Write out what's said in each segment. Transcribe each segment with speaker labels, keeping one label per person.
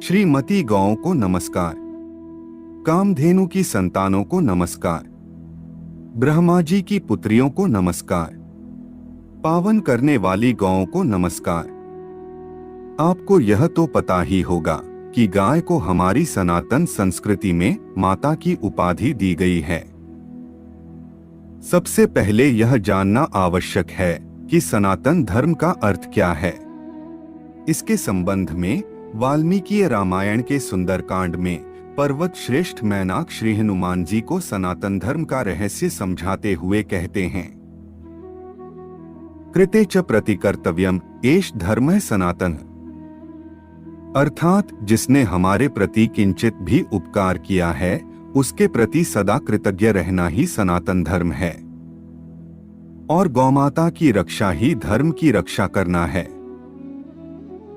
Speaker 1: श्रीमती गौओं को नमस्कार। कामधेनु की संतानों को नमस्कार। ब्रह्मा जी की पुत्रियों को नमस्कार। पावन करने वाली गौओं को नमस्कार। आपको यह तो पता ही होगा कि गाय को हमारी सनातन संस्कृति में माता की उपाधि दी गई है। सबसे पहले यह जानना आवश्यक है कि सनातन धर्म का अर्थ क्या है। इसके संबंध में वाल्मीकि रामायण के सुंदरकांड में पर्वत श्रेष्ठ मैनाक श्री हनुमान जी को सनातन धर्म का रहस्य समझाते हुए कहते हैं, कृते च प्रतिकर्तव्यम एष धर्मः सनातन। अर्थात जिसने हमारे प्रति किंचित भी उपकार किया है उसके प्रति सदा कृतज्ञ रहना ही सनातन धर्म है, और गौमाता की रक्षा ही धर्म की रक्षा करना है।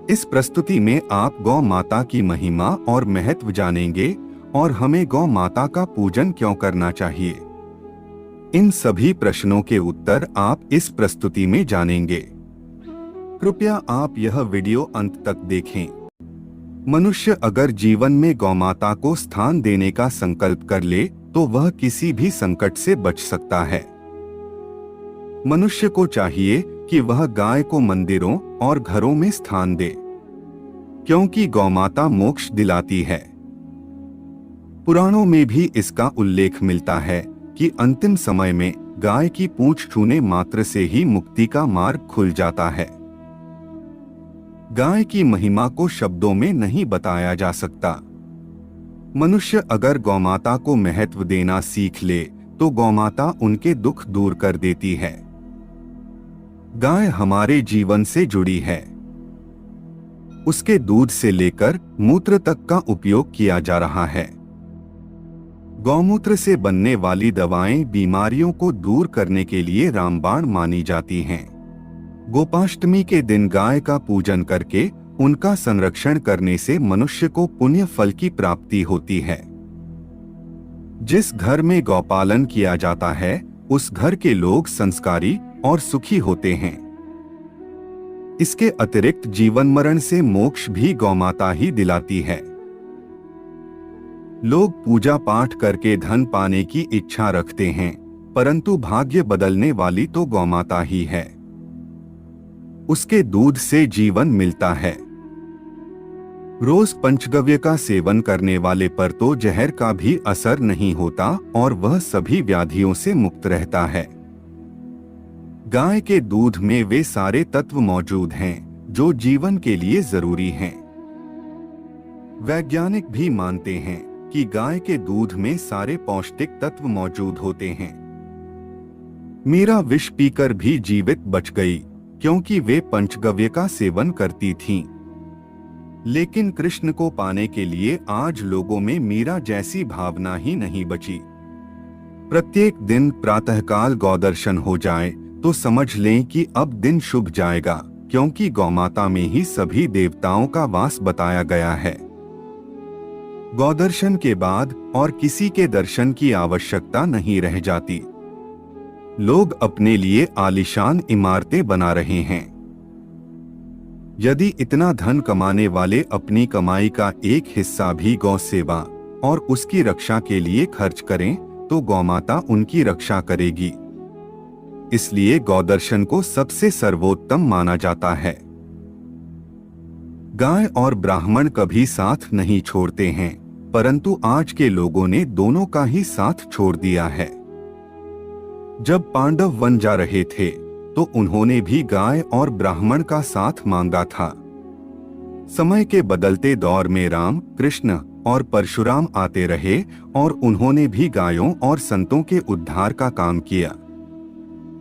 Speaker 1: इस प्रस्तुति में आप गौ माता की महिमा और महत्व जानेंगे और हमें गौ माता का पूजन क्यों करना चाहिए। इन सभी प्रश्नों के उत्तर आप इस प्रस्तुति में जानेंगे। कृपया आप यह वीडियो अंत तक देखें। मनुष्य अगर जीवन में गौमाता को स्थान देने का संकल्प कर ले तो वह किसी भी संकट से बच सकता है। मनुष्य को चाहिए कि वह गाय को मंदिरों और घरों में स्थान दे, क्योंकि गौमाता मोक्ष दिलाती है। पुराणों में भी इसका उल्लेख मिलता है कि अंतिम समय में गाय की पूंछ छूने मात्र से ही मुक्ति का मार्ग खुल जाता है। गाय की महिमा को शब्दों में नहीं बताया जा सकता। मनुष्य अगर गौमाता को महत्व देना सीख ले तो गौमाता उनके दुख दूर कर देती है। गाय हमारे जीवन से जुड़ी है। उसके दूध से लेकर मूत्र तक का उपयोग किया जा रहा है। गौमूत्र से बनने वाली दवाएं बीमारियों को दूर करने के लिए रामबाण मानी जाती हैं। गोपाष्टमी के दिन गाय का पूजन करके उनका संरक्षण करने से मनुष्य को पुण्य फल की प्राप्ति होती है। जिस घर में गौपालन किया जाता है उस घर के लोग संस्कारी और सुखी होते हैं। इसके अतिरिक्त जीवन मरण से मोक्ष भी गौमाता ही दिलाती है। लोग पूजा पाठ करके धन पाने की इच्छा रखते हैं, परंतु भाग्य बदलने वाली तो गौमाता ही है। उसके दूध से जीवन मिलता है। रोज पंचगव्य का सेवन करने वाले पर तो जहर का भी असर नहीं होता और वह सभी व्याधियों से मुक्त रहता है। गाय के दूध में वे सारे तत्व मौजूद हैं जो जीवन के लिए जरूरी हैं। वैज्ञानिक भी मानते हैं कि गाय के दूध में सारे पौष्टिक तत्व मौजूद होते हैं। मीरा विष पीकर भी जीवित बच गई क्योंकि वे पंचगव्य का सेवन करती थीं। लेकिन कृष्ण को पाने के लिए आज लोगों में मीरा जैसी भावना ही नहीं बची। प्रत्येक दिन प्रातःकाल गौदर्शन हो जाए तो समझ लें कि अब दिन शुभ जाएगा, क्योंकि गौमाता में ही सभी देवताओं का वास बताया गया है। गौदर्शन के बाद और किसी के दर्शन की आवश्यकता नहीं रह जाती। लोग अपने लिए आलीशान इमारतें बना रहे हैं। यदि इतना धन कमाने वाले अपनी कमाई का एक हिस्सा भी गौ सेवा और उसकी रक्षा के लिए खर्च करें तो गौमाता उनकी रक्षा करेगी। इसलिए गौदर्शन को सबसे सर्वोत्तम माना जाता है। गाय और ब्राह्मण कभी साथ नहीं छोड़ते हैं, परंतु आज के लोगों ने दोनों का ही साथ छोड़ दिया है। जब पांडव वन जा रहे थे तो उन्होंने भी गाय और ब्राह्मण का साथ मांगा था। समय के बदलते दौर में राम, कृष्ण और परशुराम आते रहे और उन्होंने भी गायों और संतों के उद्धार का काम किया।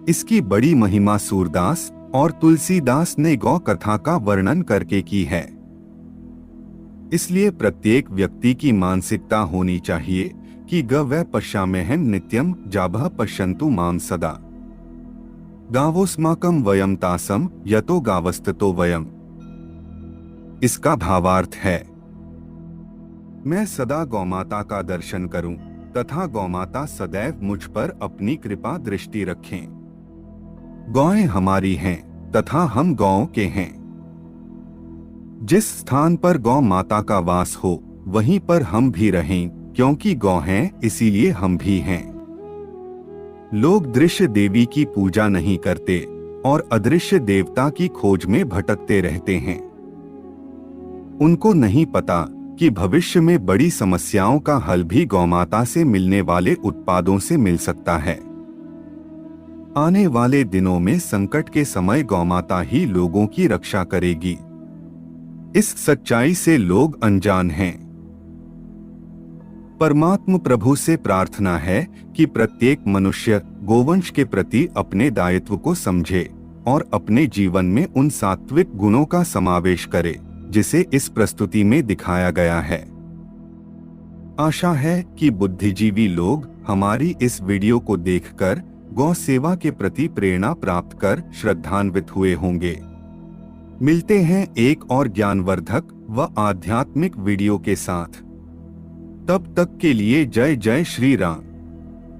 Speaker 1: इसकी बड़ी महिमा सूरदास और तुलसीदास ने गौ कथा का वर्णन करके की है। इसलिए प्रत्येक व्यक्ति की मानसिकता होनी चाहिए कि गवै पश्याम्यहं नित्यं जाभः पश्यन्तु मां सदा। गावोस्माकं वयं तासं यतो गावस्ततो वयम्। इसका भावार्थ है, मैं सदा गौमाता का दर्शन करूं तथा गौमाता सदैव मुझ पर अपनी कृपा दृष्टि रखें। गौएं हमारी हैं तथा हम गौओं के हैं। जिस स्थान पर गौ माता का वास हो वहीं पर हम भी रहें, क्योंकि गौ हैं इसीलिए हम भी हैं। लोग दृश्य देवी की पूजा नहीं करते और अदृश्य देवता की खोज में भटकते रहते हैं। उनको नहीं पता कि भविष्य में बड़ी समस्याओं का हल भी गौमाता से मिलने वाले उत्पादों से मिल सकता है। आने वाले दिनों में संकट के समय गौमाता ही लोगों की रक्षा करेगी। इस सच्चाई से लोग अनजान हैं। परमात्म प्रभु से प्रार्थना है कि प्रत्येक मनुष्य गोवंश के प्रति अपने दायित्व को समझे और अपने जीवन में उन सात्विक गुणों का समावेश करे जिसे इस प्रस्तुति में दिखाया गया है। आशा है कि बुद्धिजीवी लोग हमारी इस वीडियो को देखकर गौ सेवा के प्रति प्रेरणा प्राप्त कर श्रद्धान्वित हुए होंगे। मिलते हैं एक और ज्ञानवर्धक व आध्यात्मिक वीडियो के साथ। तब तक के लिए जय जय श्री राम।